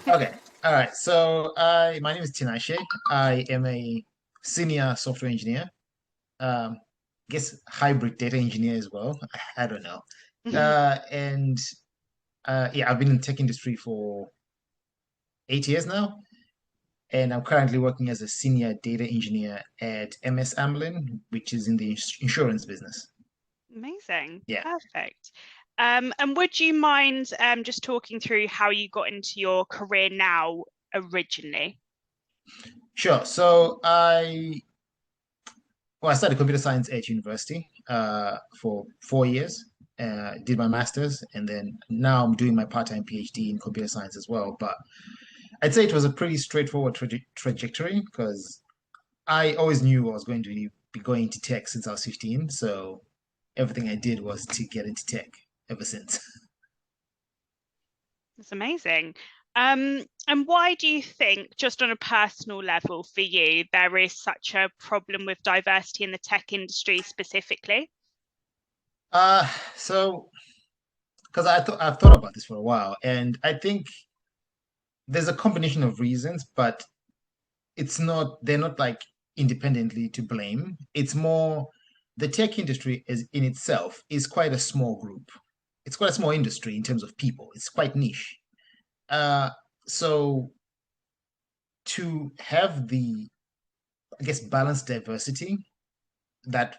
Okay. All right. So my name is Tinashe. I am a senior software engineer. I guess hybrid data engineer as well. I don't know. And yeah, I've been in the tech industry for 8 years now, and I'm currently working as a senior data engineer at MS Amlin, which is in the insurance business. Amazing. Yeah. Perfect. And would you mind just talking through how you got into your career now originally? Sure. I studied computer science at university for 4 years. Did my master's, and then now I'm doing my part-time PhD in computer science as well. But I'd say it was a pretty straightforward trajectory because I always knew I was going to be going into tech since I was 15. So everything I did was to get into tech ever since. That's amazing. And why do you think, just on a personal level for you, there is such a problem with diversity in the tech industry specifically? Uh, so because I've thought about this for a while, and I think there's a combination of reasons, but they're not like independently to blame. It's more the tech industry is in itself is quite a small group. It's quite a small industry in terms of people. It's quite niche. Uh, so to have the, I guess, balanced diversity that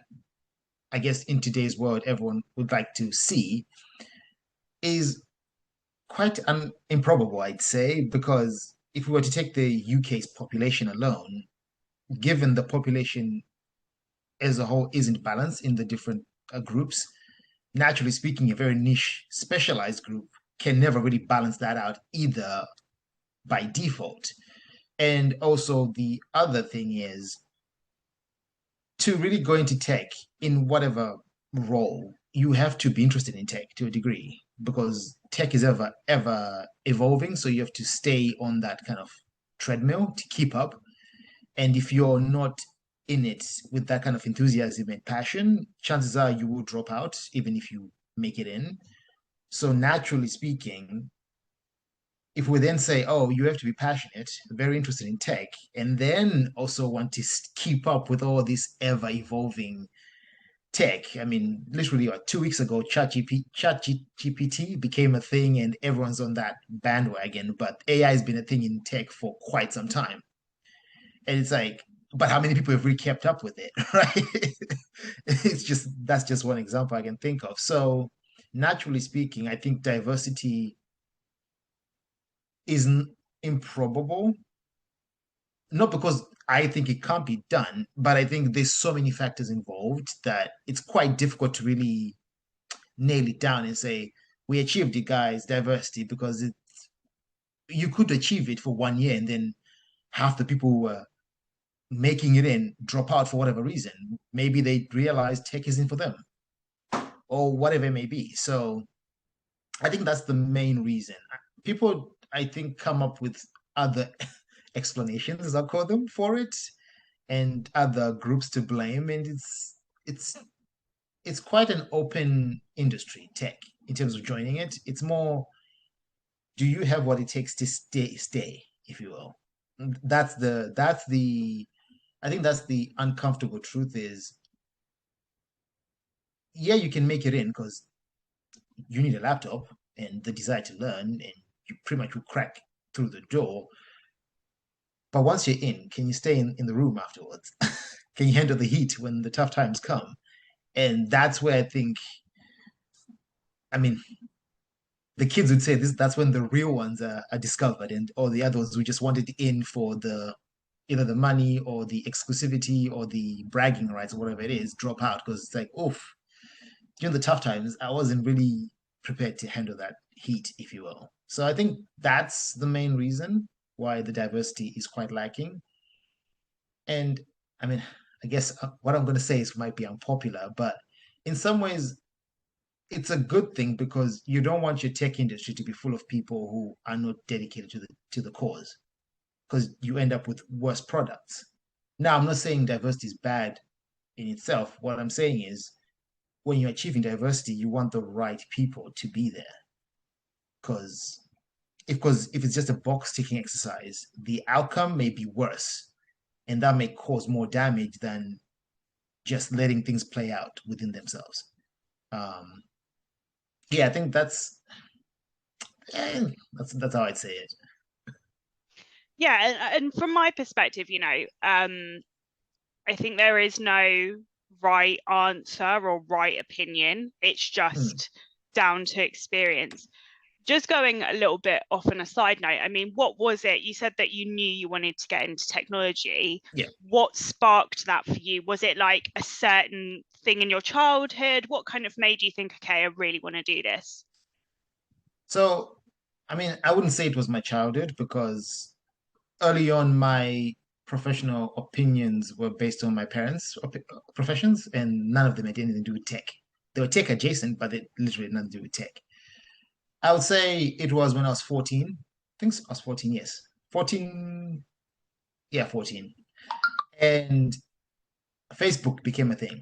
I guess in today's world everyone would like to see is quite improbable, I'd say, because if we were to take the UK's population alone, given the population as a whole isn't balanced in the different groups, naturally speaking, a very niche, specialized group can never really balance that out either by default. And also, the other thing is to really go into tech in whatever role, you have to be interested in tech to a degree because tech is ever evolving. So you have to stay on that kind of treadmill to keep up. And if you're not in it with that kind of enthusiasm and passion, chances are you will drop out even if you make it in. So naturally speaking, if we then say, oh, you have to be passionate, very interested in tech, and then also want to keep up with all this ever evolving tech. I mean, literally 2 weeks ago, ChatGPT became a thing and everyone's on that bandwagon, but AI has been a thing in tech for quite some time. And it's like, but how many people have really kept up with it, right? It's just that's just one example I can think of. So naturally speaking, I think diversity is improbable, not because I think it can't be done, but I think there's so many factors involved that it's quite difficult to really nail it down and say we achieved it, guys, diversity, because you could achieve it for 1 year and then half the people who were making it in drop out for whatever reason. Maybe they realize tech isn't for them or whatever it may be. So I think that's the main reason. People, I think, come up with other explanations, as I call them, for it, and other groups to blame. And it's it's quite an open industry, tech, in terms of joining it. It's more, do you have what it takes to stay, if you will? That's the I think that's the uncomfortable truth is, yeah, you can make it in because you need a laptop and the desire to learn, and you pretty much will crack through the door. But once you're in, can you stay in the room afterwards? Can you handle the heat when the tough times come? And that's where I think, I mean, the kids would say this, that's when the real ones are discovered, and all the others who just wanted in for the either the money or the exclusivity or the bragging rights or whatever it is drop out because it's like, oof, during the tough times, I wasn't really prepared to handle that heat, if you will. So I think that's the main reason why the diversity is quite lacking. And I mean, I guess what I'm going to say is might be unpopular, but in some ways, it's a good thing because you don't want your tech industry to be full of people who are not dedicated to the cause because you end up with worse products. Now, I'm not saying diversity is bad in itself. What I'm saying is when you're achieving diversity, you want the right people to be there because if it's just a box ticking exercise, the outcome may be worse, and that may cause more damage than just letting things play out within themselves. Um, yeah, I think that's how I'd say it. Yeah, and from my perspective, I think there is no right answer or right opinion. It's Mm, just down to experience. Just going a little bit off on a side note, I mean, what was it? You said that you knew you wanted to get into technology. yeah. What sparked that for you? Was it like a certain thing in your childhood? What kind of made you think, okay, I really want to do this? So, I mean, I wouldn't say it was my childhood because early on, my professional opinions were based on my parents' professions, and none of them had anything to do with tech. They were tech adjacent, but they literally had nothing to do with tech. I would say it was when I was 14. I think I was 14, yes. 14, yeah, 14. And Facebook became a thing,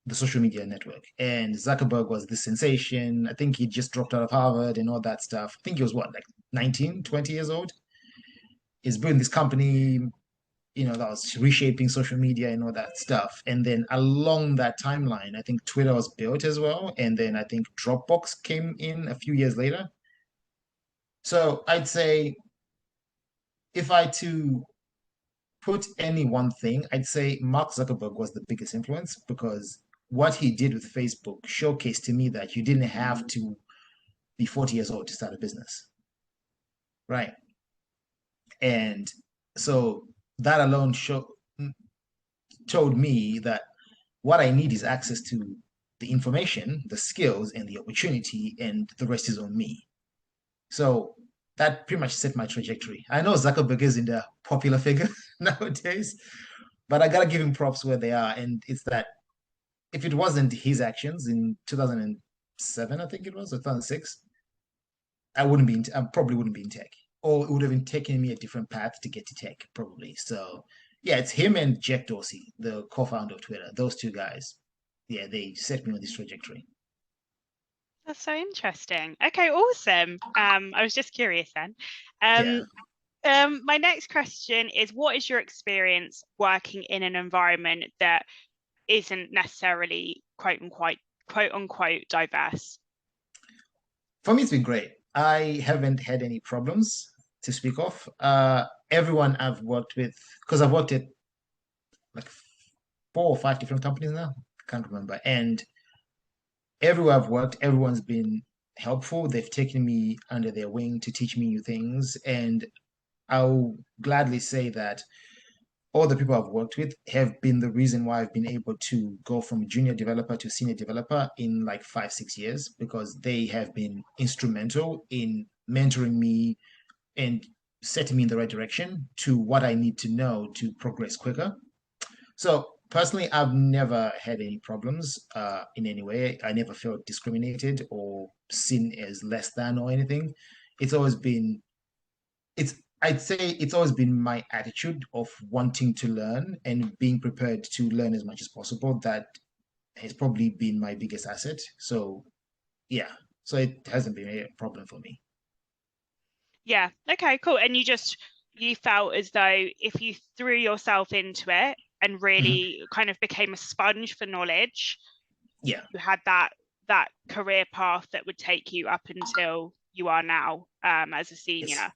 the social media network. And Zuckerberg was the sensation. I think he just dropped out of Harvard and all that stuff. I think he was what, like 19, 20 years old? He's building this company, that was reshaping social media and all that stuff. And then along that timeline, I think Twitter was built as well. And then I think Dropbox came in a few years later. So I'd say if I to put any one thing, I'd say Mark Zuckerberg was the biggest influence because what he did with Facebook showcased to me that you didn't have to be 40 years old to start a business, right? And so that alone told me that what I need is access to the information, the skills, and the opportunity, and the rest is on me. So that pretty much set my trajectory. I know Zuckerberg isn't a popular figure nowadays, but I gotta give him props where they are. And it's that if it wasn't his actions in 2007, I think it was, or 2006, I probably wouldn't be in tech. Or it would have been taking me a different path to get to tech, probably. So yeah, it's him and Jack Dorsey, the co-founder of Twitter. Those two guys, yeah, they set me on this trajectory. That's so interesting. Okay, awesome. I was just curious then. Yeah. Um, my next question is, what is your experience working in an environment that isn't necessarily quote unquote diverse? For me, it's been great. I haven't had any problems to speak of. Everyone I've worked with, because I've worked at like 4 or 5 different companies now, I can't remember. And everywhere I've worked, everyone's been helpful. They've taken me under their wing to teach me new things. And I'll gladly say that all the people I've worked with have been the reason why I've been able to go from junior developer to senior developer in like 5, 6 years because they have been instrumental in mentoring me and setting me in the right direction to what I need to know to progress quicker. So personally, I've never had any problems in any way. I never felt discriminated or seen as less than or anything. It's always been it's I'd say it's always been my attitude of wanting to learn and being prepared to learn as much as possible that has probably been my biggest asset. So yeah, so it hasn't been a problem for me. Yeah. Okay, cool. And you felt as though if you threw yourself into it and Mhm. really kind of became a sponge for knowledge, Yeah. you had that career path that would take you up until you are now as a Yes. senior.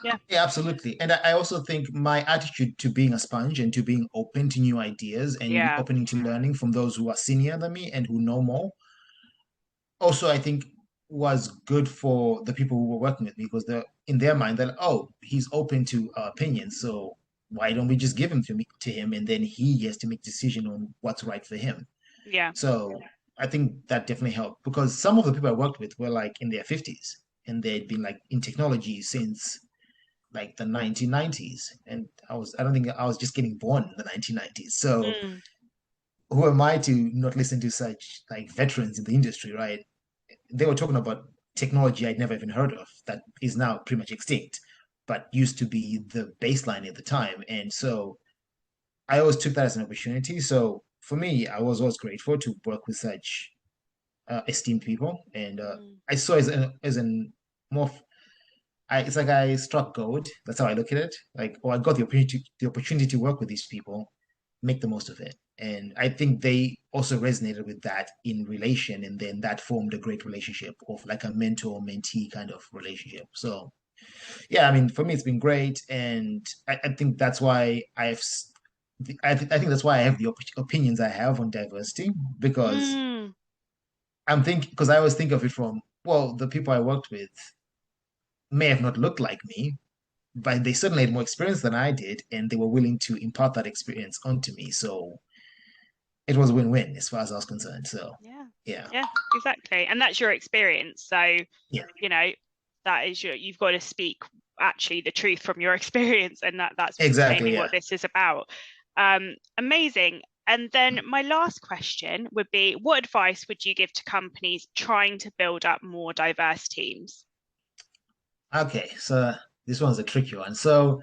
Yeah. Yeah, absolutely. And I also think my attitude to being a sponge and to being open to new ideas and Yeah. opening to learning from those who are senior than me and who know more also I think was good for the people who were working with me because they're in their mind they're like, oh, he's open to our opinions, so why don't we just give him to him and then he has to make decision on what's right for him. Yeah. So I think that definitely helped because some of the people I worked with were like in their 50s and they'd been like in technology since like the 1990s and I don't think I was just getting born in the 1990s, so Mm. who am I to not listen to such like veterans in the industry, right? They were talking about technology I'd never even heard of that is now pretty much extinct, but used to be the baseline at the time. And so I always took that as an opportunity. So for me, I was always grateful to work with such esteemed people, and Mm. I saw as an more. it's like I struck gold. That's how I look at it. Like, oh, I got the opportunity to work with these people, make the most of it. And I think they also resonated with that in relation, and then that formed a great relationship of like a mentor-mentee kind of relationship. So yeah, I mean, for me, it's been great, and I think that's why I think that's why I have the opinions I have on diversity because Mm, because I always think of it from, well, the people I worked with may have not looked like me, but they certainly had more experience than I did, and they were willing to impart that experience onto me. So it was a win-win as far as I was concerned. So yeah, yeah, yeah, exactly. And that's your experience. So, yeah, you know, that is you've got to speak actually the truth from your experience, and that's exactly, mainly yeah. what this is about. Amazing. And then my last question would be, what advice would you give to companies trying to build up more diverse teams? Okay, so this one's a tricky one. So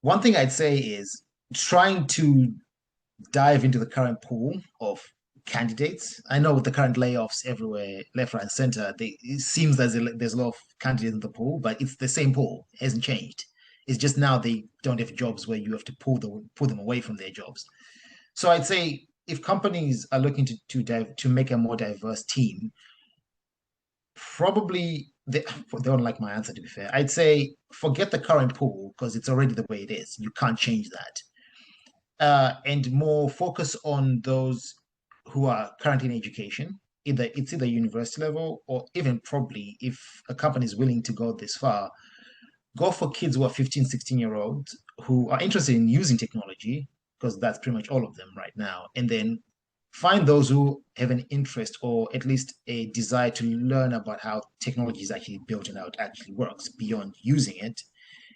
one thing I'd say is trying to dive into the current pool of candidates. I know with the current layoffs everywhere, left, right, and center, it seems there's a lot of candidates in the pool, but it's the same pool. It hasn't changed. It's just now they don't have jobs where you have to pull them away from their jobs. So I'd say if companies are looking to make a more diverse team, probably they don't like my answer to be fair. I'd say forget the current pool because it's already the way it is. You can't change that and more focus on those who are currently in education. It's either university level or even probably if a company is willing to go this far, go for kids who are 15, 16-year-olds who are interested in using technology, because that's pretty much all of them right now. And then find those who have an interest or at least a desire to learn about how technology is actually built and how it actually works beyond using it,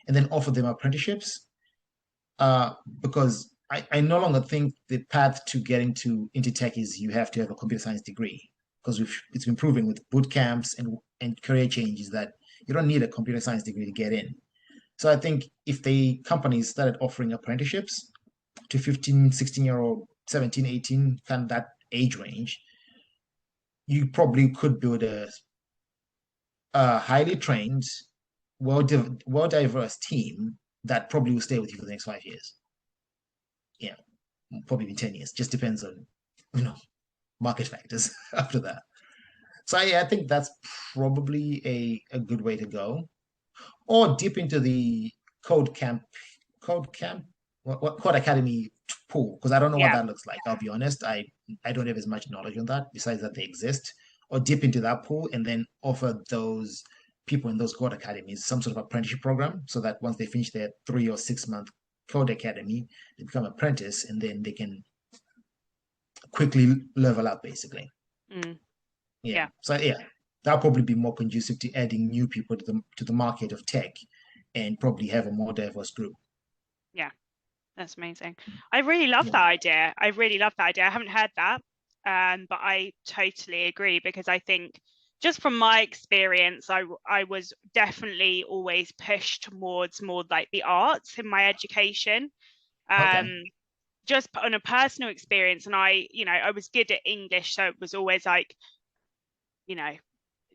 and then offer them apprenticeships because I no longer think the path to getting into tech is you have to have a computer science degree because it's been proven with boot camps and career changes that you don't need a computer science degree to get in. So I think if the companies started offering apprenticeships to 15, 16-year-old, 17, 18, kind of that age range, you probably could build a highly trained, well diverse team that probably will stay with you for the next 5 years. Yeah, probably in 10 years. Just depends on, you know, market factors after that. So yeah, I think that's probably a good way to go. Or dip into the code camp, code camp, what code academy pool, because I don't know what Yeah. that looks like. I'll be honest. I don't have as much knowledge on that, besides that they exist. Or dip into that pool and then offer those people in those code academies some sort of apprenticeship program so that once they finish their 3 or 6 month code academy, they become apprentice and then they can quickly level up basically. Mm, Yeah. yeah. So yeah, that'll probably be more conducive to adding new people to the market of tech and probably have a more diverse group. Yeah. That's amazing. I really love Yeah. that idea. I really love that idea. I haven't heard that, but I totally agree because I think just from my experience, I was definitely always pushed towards more like the arts in my education. Okay. Um, just on a personal experience, and I was good at English, so it was always like, you know,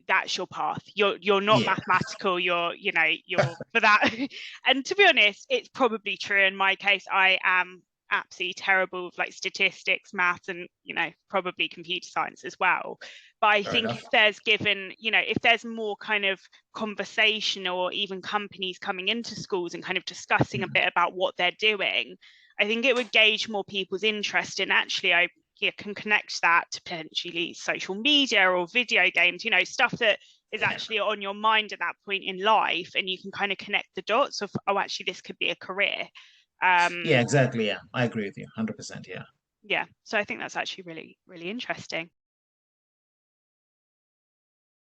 that's your path. You're not Yeah. mathematical. You're for that. And to be honest, it's probably true in my case. I am absolutely terrible with like statistics, maths, and probably computer science as well. But I Fair think enough. if there's more kind of conversation or even companies coming into schools and kind of discussing a Mhm. bit about what they're doing, I think it would gauge more people's interest in actually I can connect that to potentially social media or video games, stuff that is Yeah. actually on your mind at that point in life, and you can kind of connect the dots of, oh, actually this could be a career. Yeah, um exactly. Yeah. I agree with you 100%. Yeah. yeah, so I think that's actually really, really interesting.